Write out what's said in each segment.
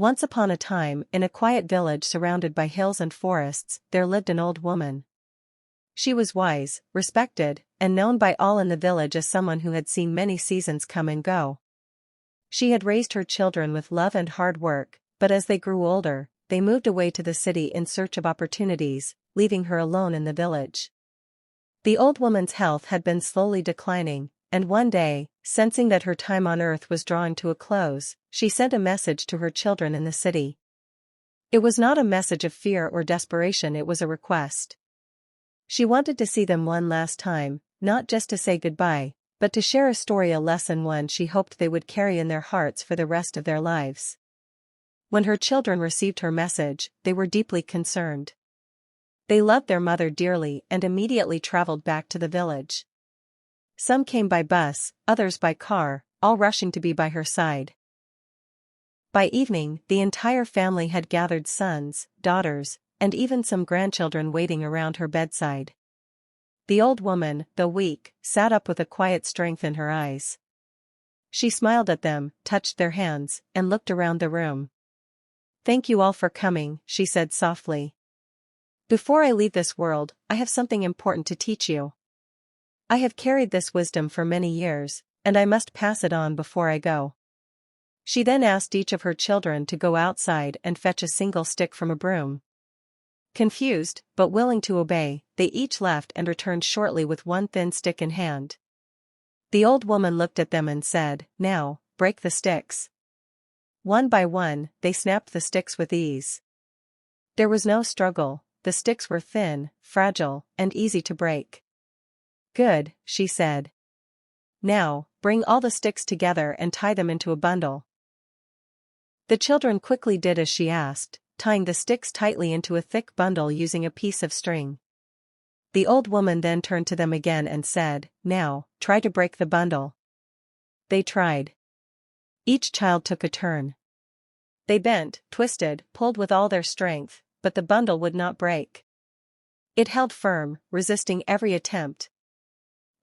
Once upon a time, in a quiet village surrounded by hills and forests, there lived an old woman. She was wise, respected, and known by all in the village as someone who had seen many seasons come and go. She had raised her children with love and hard work, but as they grew older, they moved away to the city in search of opportunities, leaving her alone in the village. The old woman's health had been slowly declining, and one day, sensing that her time on earth was drawing to a close, she sent a message to her children in the city. It was not a message of fear or desperation, it was a request. She wanted to see them one last time, not just to say goodbye, but to share a story, a lesson, one she hoped they would carry in their hearts for the rest of their lives. When her children received her message, they were deeply concerned. They loved their mother dearly and immediately traveled back to the village. Some came by bus, others by car, all rushing to be by her side. By evening, the entire family had gathered, sons, daughters, and even some grandchildren waiting around her bedside. The old woman, though weak, sat up with a quiet strength in her eyes. She smiled at them, touched their hands, and looked around the room. "Thank you all for coming," she said softly. "Before I leave this world, I have something important to teach you. I have carried this wisdom for many years, and I must pass it on before I go." She then asked each of her children to go outside and fetch a single stick from a broom. Confused, but willing to obey, they each left and returned shortly with one thin stick in hand. The old woman looked at them and said, "Now, break the sticks." One by one, they snapped the sticks with ease. There was no struggle, the sticks were thin, fragile, and easy to break. "Good," she said. "Now, bring all the sticks together and tie them into a bundle." The children quickly did as she asked, tying the sticks tightly into a thick bundle using a piece of string. The old woman then turned to them again and said, "Now, try to break the bundle." They tried. Each child took a turn. They bent, twisted, pulled with all their strength, but the bundle would not break. It held firm, resisting every attempt.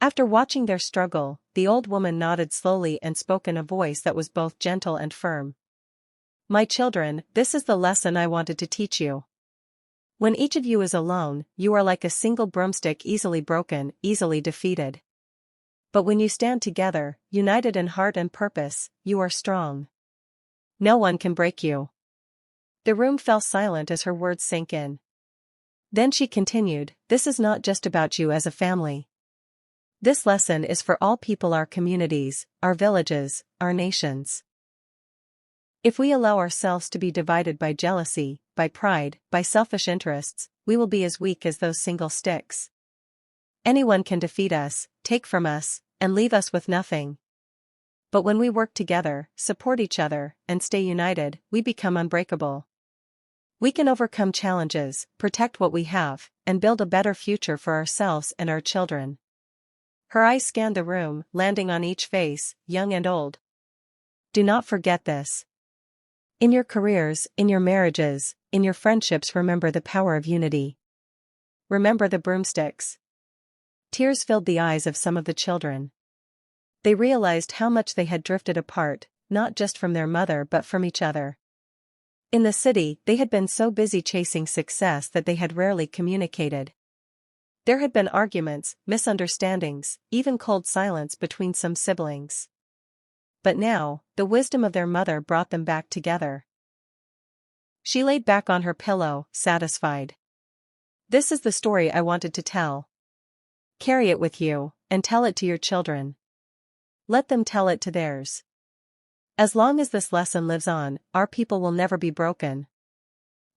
After watching their struggle, the old woman nodded slowly and spoke in a voice that was both gentle and firm. "My children, this is the lesson I wanted to teach you. When each of you is alone, you are like a single broomstick, easily broken, easily defeated. But when you stand together, united in heart and purpose, you are strong. No one can break you." The room fell silent as her words sank in. Then she continued, "This is not just about you as a family. This lesson is for all people, our communities, our villages, our nations. If we allow ourselves to be divided by jealousy, by pride, by selfish interests, we will be as weak as those single sticks. Anyone can defeat us, take from us, and leave us with nothing. But when we work together, support each other, and stay united, we become unbreakable. We can overcome challenges, protect what we have, and build a better future for ourselves and our children." Her eyes scanned the room, landing on each face, young and old. "Do not forget this. In your careers, in your marriages, in your friendships, remember the power of unity. Remember the broomsticks." Tears filled the eyes of some of the children. They realized how much they had drifted apart, not just from their mother but from each other. In the city, they had been so busy chasing success that they had rarely communicated. There had been arguments, misunderstandings, even cold silence between some siblings. But now, the wisdom of their mother brought them back together. She laid back on her pillow, satisfied. "This is the story I wanted to tell. Carry it with you, and tell it to your children. Let them tell it to theirs. As long as this lesson lives on, our people will never be broken."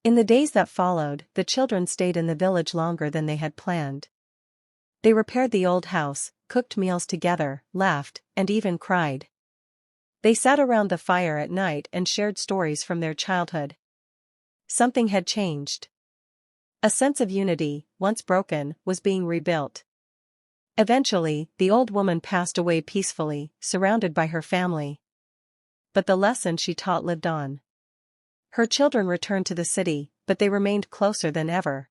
In the days that followed, the children stayed in the village longer than they had planned. They repaired the old house, cooked meals together, laughed, and even cried. They sat around the fire at night and shared stories from their childhood. Something had changed. A sense of unity, once broken, was being rebuilt. Eventually, the old woman passed away peacefully, surrounded by her family. But the lesson she taught lived on. Her children returned to the city, but they remained closer than ever.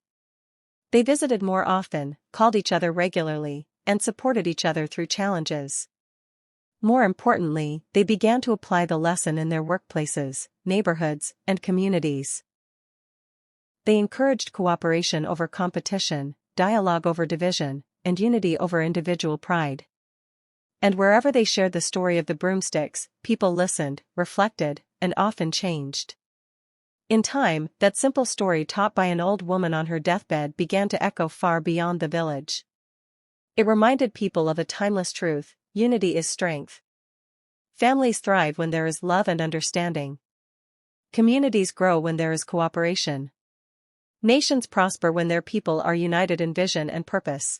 They visited more often, called each other regularly, and supported each other through challenges. More importantly, they began to apply the lesson in their workplaces, neighborhoods, and communities. They encouraged cooperation over competition, dialogue over division, and unity over individual pride. And wherever they shared the story of the broomsticks, people listened, reflected, and often changed. In time, that simple story taught by an old woman on her deathbed began to echo far beyond the village. It reminded people of a timeless truth: unity is strength. Families thrive when there is love and understanding. Communities grow when there is cooperation. Nations prosper when their people are united in vision and purpose.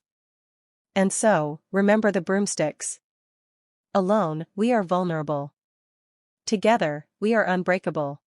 And so, remember the broomsticks. Alone, we are vulnerable. Together, we are unbreakable.